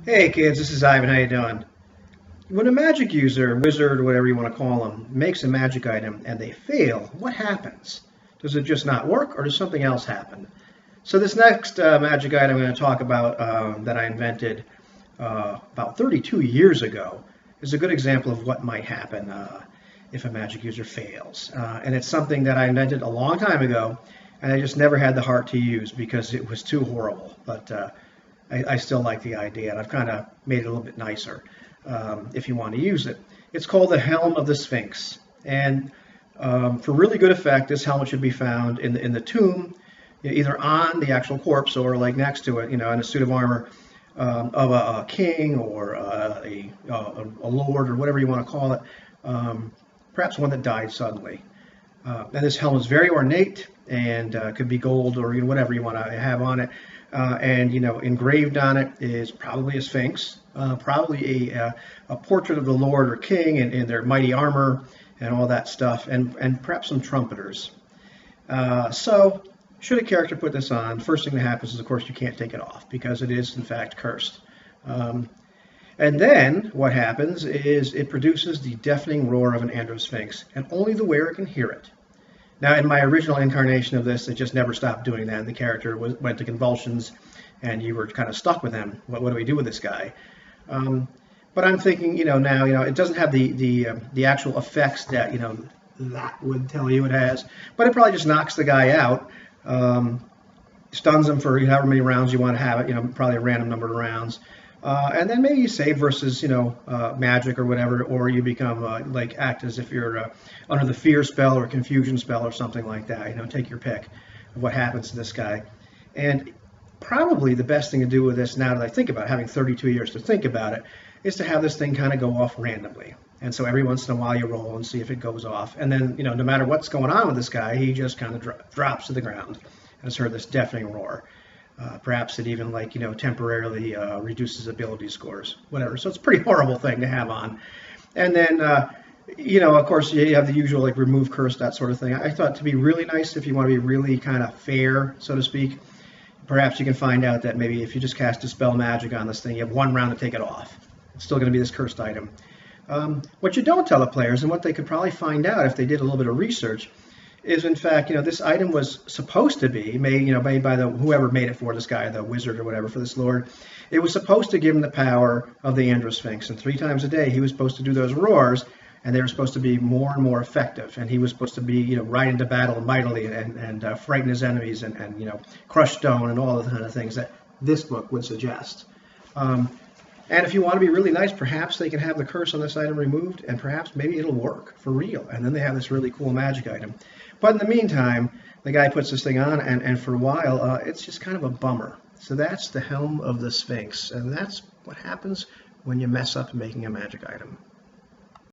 Hey kids, this is Ivan. How you doing? When a magic user, wizard, or whatever you want to call them, makes a magic item and they fail, what happens? Does it just not work, or does something else happen? So this next magic item I'm going to talk about that I invented about 32 years ago is a good example of what might happen if a magic user fails. And it's something that I invented a long time ago, and I just never had the heart to use because it was too horrible. But I still like the idea, and I've kind of made it a little bit nicer if you want to use it. It's called the Helm of the Sphinx, and for really good effect, this helmet should be found in the tomb, either on the actual corpse or like next to it, in a suit of armor of a king or a lord or whatever you want to call it, perhaps one that died suddenly. And this helm is very ornate and could be gold or whatever you want to have on it. And engraved on it is probably a sphinx, probably a portrait of the lord or king in their mighty armor and all that stuff, and perhaps some trumpeters. So should a character put this on, first thing that happens is, of course, you can't take it off because it is, in fact, cursed. And then what happens is it produces the deafening roar of an andro sphinx, and only the wearer can hear it. Now, in my original incarnation of this, it just never stopped doing that. And the character went to convulsions, and you were kind of stuck with him. What do we do with this guy? But I'm thinking, now, it doesn't have the actual effects that, that would tell you it has. But it probably just knocks the guy out, stuns him for however many rounds you want to have it, probably a random number of rounds. And then maybe you save versus, magic or whatever, or you become act as if you're under the fear spell or confusion spell or something like that. Take your pick of what happens to this guy. And probably the best thing to do with this, now that I think about it, having 32 years to think about it, is to have this thing kind of go off randomly. And so every once in a while you roll and see if it goes off. And then, no matter what's going on with this guy, he just kind of drops to the ground and has heard this deafening roar. Perhaps it even temporarily reduces ability scores, whatever. So it's a pretty horrible thing to have on. And then, of course, you have the usual remove curse, that sort of thing. I thought to be really nice, if you want to be really kind of fair, so to speak, perhaps you can find out that maybe if you just cast Dispel Magic on this thing, you have one round to take it off. It's still going to be this cursed item. What you don't tell the players, and what they could probably find out if they did a little bit of research, is in fact, this item was supposed to be made, made by whoever made it for this guy, the wizard or whatever, for this lord. It was supposed to give him the power of the andro sphinx, and 3 times a day he was supposed to do those roars, and they were supposed to be more and more effective, and he was supposed to be, ride into battle mightily and frighten his enemies and crush stone and all the kind of things that this book would suggest. And if you want to be really nice, perhaps they can have the curse on this item removed, and perhaps maybe it'll work for real. And then they have this really cool magic item. But in the meantime, the guy puts this thing on, and for a while, it's just kind of a bummer. So that's the Helm of the Sphinx, and that's what happens when you mess up making a magic item.